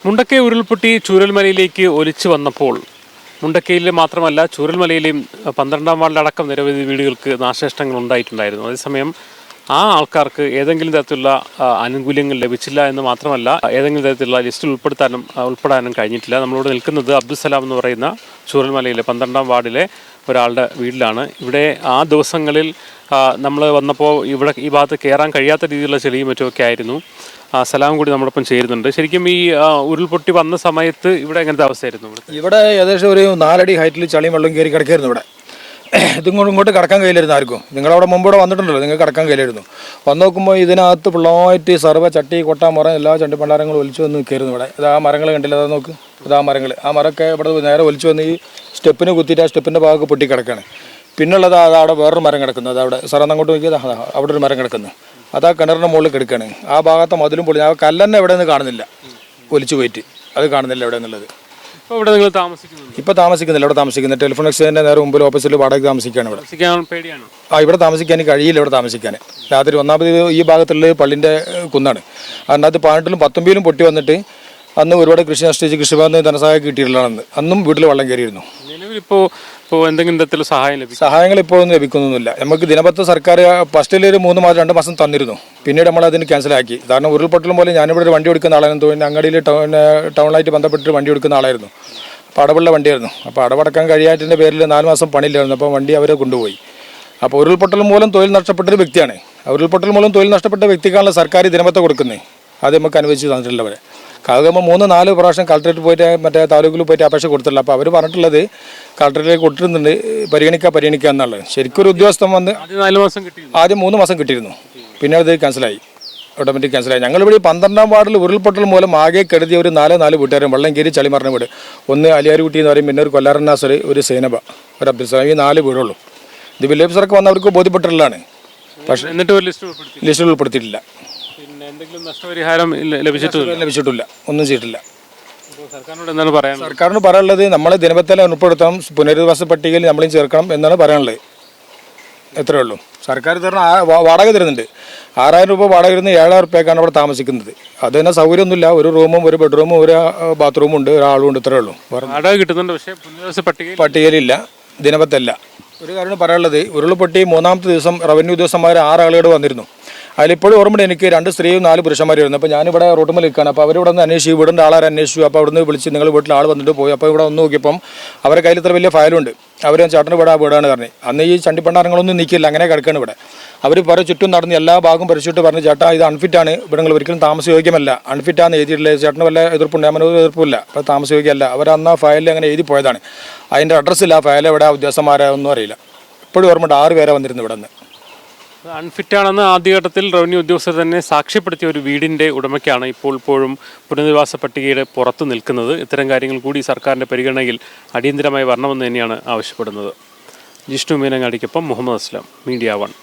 മുണ്ടക്കൈ ഉരുൾപൊട്ടി ചൂരൽമലയിലേക്ക് ഒലിച്ചു വന്നപ്പോൾ മുണ്ടക്കൈയിലെ മാത്രമല്ല ചൂരൽമലയിലെയും 12-ാം വാർഡിലടക്കം നിരവധി വീടുകൾക്ക് നാശനഷ്ടങ്ങൾ ഉണ്ടായിട്ടുണ്ടായിരുന്നു. അതേസമയം ആ ആൾക്കാർക്ക് ഏതെങ്കിലും തരത്തിലുള്ള ആനുകൂല്യങ്ങൾ ലഭിച്ചില്ല എന്ന് മാത്രമല്ല ഏതെങ്കിലും തരത്തിലുള്ള ലിസ്റ്റിൽ ഉൾപ്പെടാനും കഴിഞ്ഞിട്ടില്ല. നമ്മളോട് നിൽക്കുന്നത് അബ്ദുസലാം എന്ന് പറയുന്ന ചൂരൽമലയിലെ 12-ാം വാർഡിലെ ഒരാളുടെ വീട്ടിലാണ്. ഇവിടെ ആ ദിവസങ്ങളിൽ നമ്മൾ വന്നപ്പോൾ ഇവിടെ ഈ ഭാഗത്ത് കയറാൻ കഴിയാത്ത രീതിയിലുള്ള ചെളിയും മറ്റുമൊക്കെ ആയിരുന്നു. സലാം കൂടി നമ്മോടൊപ്പം ചേരുന്നുണ്ട്. ശരിക്കും ഈ ഉരുൾപൊട്ടി വന്ന സമയത്ത് ഇവിടെ എങ്ങനത്തെ അവസ്ഥയായിരുന്നു? ഇവിടെ ഏകദേശം ഒരു 4 അടി ഹൈറ്റിൽ ചളിയും വെള്ളം കയറി കിടക്കായിരുന്നു. ഇവിടെ ഇങ്ങോട്ട് കടക്കാൻ കഴിയില്ലായിരുന്നു ആർക്കും. നിങ്ങളവിടെ മുമ്പൂടെ വന്നിട്ടുണ്ടല്ലോ, നിങ്ങൾക്ക് കടക്കാൻ കഴിയില്ലായിരുന്നു. വന്ന് നോക്കുമ്പോൾ ഇതിനകത്ത് പിള്ളായിട്ട് സർവ്വ ചട്ടി കൊട്ട മരം എല്ലാ ചണ്ടിപ്പണ്ടാരങ്ങളും ഒലിച്ചു വന്ന് കയറുന്നു. ഇവിടെ ഇത് ആ മരങ്ങൾ കണ്ടില്ല, അതാ നോക്ക്, ഇതാ മരങ്ങൾ. ആ മരമൊക്കെ ഇവിടെ നേരെ ഒലിച്ചു വന്ന് ഈ സ്റ്റെപ്പിന് കുത്തിയിട്ട് ആ സ്റ്റെപ്പിൻ്റെ ഭാഗമൊക്കെ പൊട്ടി കിടക്കുകയാണ്. പിന്നുള്ളത് അവിടെ വേറൊരു മരം കിടക്കുന്നത്, അതവിടെ സാറന്ന് അങ്ങോട്ട് നോക്കിയത് അവിടെ ഒരു മരം കിടക്കുന്നു, അതാ കിണറിൻ്റെ മുകളിൽ കിടക്കുകയാണ്. ആ ഭാഗത്തെ മതിലും പൊളി, ആ കല്ലെന്നെ എവിടെ നിന്ന് കാണുന്നില്ല, ഒലിച്ചു പോയിട്ട് അത് കാണുന്നില്ല എവിടെ എന്നുള്ളത്. ഇവിടെ നിങ്ങൾ താമസിക്കുന്നുണ്ട്? ഇപ്പോൾ താമസിക്കുന്നില്ല, ഇവിടെ താമസിക്കുന്നത് ടെലിഫോൺ എക്സ്ചേഞ്ചിൻ്റെ നേരെ മുമ്പിൽ ഓപ്പോസിറ്റിൽ വാടക താമസിക്കുകയാണ്. ഇവിടെ ഇവിടെ താമസിക്കാൻ കഴിയില്ല. ഇവിടെ താമസിക്കാൻ രാത്രി ഒന്നാമത് ഈ ഭാഗത്തുള്ള പള്ളിൻ്റെ കുന്നാണ്. അതിനകത്ത് 18-ലും 19-ലും പൊട്ടി വന്നിട്ട് അന്ന് ഒരുപാട് കൃഷി നശിച്ച് കൃഷിഭവന് ധനസഹായം കിട്ടിയിട്ടുള്ളതാണ്. അന്നും വീട്ടിൽ വെള്ളം കയറിയിരുന്നു. നിലവിലിപ്പോൾ എന്തെങ്കിലും തരത്തിലുള്ള സഹായങ്ങൾ ഇപ്പോൾ ഒന്നും ലഭിക്കുന്നൊന്നുമില്ല. നമുക്ക് ദിനപത്ര സർക്കാർ ഫസ്റ്റിൽ ഒരു 3 മാസം 2 മാസം തന്നിരുന്നു. പിന്നീട് നമ്മൾ അതിന് ക്യാൻസലാക്കി. കാരണം ഉരുൾപൊട്ടലും പോലെ ഞാനിവിടെ ഒരു വണ്ടി എടുക്കുന്ന ആളായിരുന്നു. തോന്നുന്നു അങ്ങാടിയിൽ ടൗണിലായിട്ട് ബന്ധപ്പെട്ടിട്ട് വണ്ടി എടുക്കുന്ന ആളായിരുന്നു. അപ്പോൾ അടവുള്ള വണ്ടിയായിരുന്നു. അപ്പോൾ അടവടക്കാൻ കഴിയാത്തതിൻ്റെ പേരിൽ 4 മാസം പണിയില്ലായിരുന്നു. അപ്പോൾ വണ്ടി അവരെ കൊണ്ടുപോയി. അപ്പോൾ ഉരുൾപൊട്ടൽ മൂലം തൊഴിൽ നഷ്ടപ്പെട്ടൊരു വ്യക്തിയാണ്. ഉരുൾപൊട്ടൽ മൂലം തൊഴിൽ നഷ്ടപ്പെട്ട വ്യക്തിക്കാണല്ലോ സർക്കാർ ദിനപത്ര കൊടുക്കുന്നത്. അത് നമുക്ക് അനുവദിച്ച് തന്നിട്ടുള്ളവരെ കാകുമ്പോൾ 3-4 പ്രാവശ്യം കളക്ടറേറ്റ് പോയിട്ട് മറ്റേ താലൂക്കിൽ പോയിട്ട് അപേക്ഷ കൊടുത്തിട്ടില്ല. അപ്പോൾ അവർ പറഞ്ഞിട്ടുള്ളത് കളക്ടറേറ്റിലേക്ക് കൊടുത്തിരുന്നുണ്ട്, പരിഗണിക്കുക എന്നുള്ളത്. ശരിക്കും ഒരു ഉദ്യോഗസ്ഥൻ വന്ന് ആദ്യം 3 മാസം കിട്ടിയിരുന്നു. പിന്നെ അത് ക്യാൻസലായി, ഓട്ടോമാറ്റിക് ക്യാൻസലായി. ഞങ്ങളിവിടെ 12-ാം വാർഡിൽ ഉരുൾപൊട്ടൽ മൂലം ആകെ കരുതിയ ഒരു 4 വീട്ടുകാരും വെള്ളം കയറി ചളി മറിഞ്ഞ വീട്. ഒന്ന് അലിയാരുകുട്ടി എന്ന് പറയും, പിന്നെ ഒരു കൊല്ലാറന്നാസർ, ഒരു സേനബ, ഒരു അബ്ദുസലാം, ഈ 4 വീടുള്ളൂ. ഇത് വില്ലേജ് ഓഫീസർക്ക് വന്നവർക്ക് ബോധ്യപ്പെട്ടിട്ടുള്ളതാണ്. പക്ഷേ എന്നിട്ട് ലിസ്റ്റിൽ ഉൾപ്പെടുത്തിയിട്ടില്ല. നഷ്ടപരിഹാരം ലഭിച്ചിട്ടില്ല, ഒന്നും ചെയ്തിട്ടില്ല. സർക്കാരിനോട് പറയാനുള്ളത് നമ്മളെ ദിനപത്രത്തിൽ ഉൾപ്പെടുത്തണം, പുനരധിവാസ പട്ടികയിൽ നമ്മളെയും ചേർക്കണം എന്നാണ് പറയാനുള്ളത്. എത്രയേ ഉള്ളൂ. സർക്കാർ തരുന്ന വാടക തരുന്നുണ്ട്. 6000 രൂപ വാടക തരുന്ന 7000 രൂപയ്ക്കാണ് അവിടെ താമസിക്കുന്നത്. അത് തന്നെ സൗകര്യമൊന്നുമില്ല. ഒരു റൂമും ഒരു ബെഡ്റൂമും ഒരു ബാത്റൂമും ഉണ്ട്, ഒരാളും ഉണ്ട്, ഇത്രയേ ഉള്ളൂ. വാടക കിട്ടുന്നുണ്ട്, പക്ഷേ പുനരധിവാസ പട്ടികയിലില്ല, ദിനപത്രല്ല. ഒരു കാര്യം പറയാനുള്ളത്, ഉരുൾപൊട്ടി 3-ാമത്തെ ദിവസം റവന്യൂ ഉദ്യോഗസ്ഥന്മാർ 6 ആളുകൾ വന്നിരുന്നു. അതിലിപ്പോഴും ഓർമ്മയുണ്ട് എനിക്ക് 2 സ്ത്രീയും 4 പുരുഷന്മാരായിരുന്നു. അപ്പോൾ ഞാനിവിടെ റോട്ടുമ്പോൾ നിൽക്കുകയാണ്. അപ്പോൾ അവരിവിടെ നിന്ന് അന്വേഷിച്ചു, വീടിൻ്റെ ആളാരെ അന്വേഷിച്ചു. അപ്പോൾ അവിടെ നിന്ന് വിളിച്ച് നിങ്ങൾ വീട്ടിൽ ആൾ വന്നിട്ട് പോയി. അപ്പോൾ ഇവിടെ ഒന്ന് നോക്കിയപ്പം അവരുടെ കയ്യിൽ ഇത്ര വലിയ ഫയലുണ്ട്. അവർ ചേട്ടന് വീടാണ് പറഞ്ഞു. അന്ന് ഈ ചണ്ടിപ്പണ്ടാരങ്ങളൊന്നും നീക്കിയില്ല, അങ്ങനെ കിടക്കുകയാണ് ഇവിടെ. അവർ ചുറ്റും നടന്ന് എല്ലാ ഭാഗവും പരിശോധിച്ചിട്ട് പറഞ്ഞു, ചേട്ടാ ഇത് അൺഫിറ്റാണ്, ഇവിടെ നിങ്ങൾ ഒരിക്കലും താമസയോഗ്യമല്ല, അൺഫിറ്റാന്ന് എഴുതിയിട്ടില്ല. ചേട്ടന് വല്ല എതിർപ്പുണ്ട്? അങ്ങനെ ഒരു എതിർപ്പില്ല, അപ്പോൾ താമസയോഗ്യമല്ല. അവർ അന്ന് ആ ഫയലിൽ അങ്ങനെ എഴുതി പോയതാണ്. അതിൻ്റെ അഡ്രസ്സില്ല, ആ ഫയൽ എവിടെ, ഉദ്യോഗസ്ഥന്മാരെ ഒന്നും അറിയില്ല. ഇപ്പോഴും ഓർമ്മയുണ്ട് 6 പേരെ വന്നിരുന്നു ഇവിടെ നിന്ന്. അൺഫിറ്റാണെന്ന് ആദ്യഘട്ടത്തിൽ റവന്യൂ ഉദ്യോഗസ്ഥർ തന്നെ സാക്ഷ്യപ്പെടുത്തിയ ഒരു വീടിൻ്റെ ഉടമയ്ക്കാണ് ഇപ്പോഴും പുനരധിവാസ പട്ടികയുടെ പുറത്ത് നിൽക്കുന്നത്. ഇത്തരം കാര്യങ്ങൾ കൂടി സർക്കാരിൻ്റെ പരിഗണനയിൽ അടിയന്തരമായി വരണമെന്ന് തന്നെയാണ് ആവശ്യപ്പെടുന്നത്. ജിഷ്ണു മീനങ്ങാടിക്കൊപ്പം മുഹമ്മദ് അസ്ലാം, മീഡിയ 1.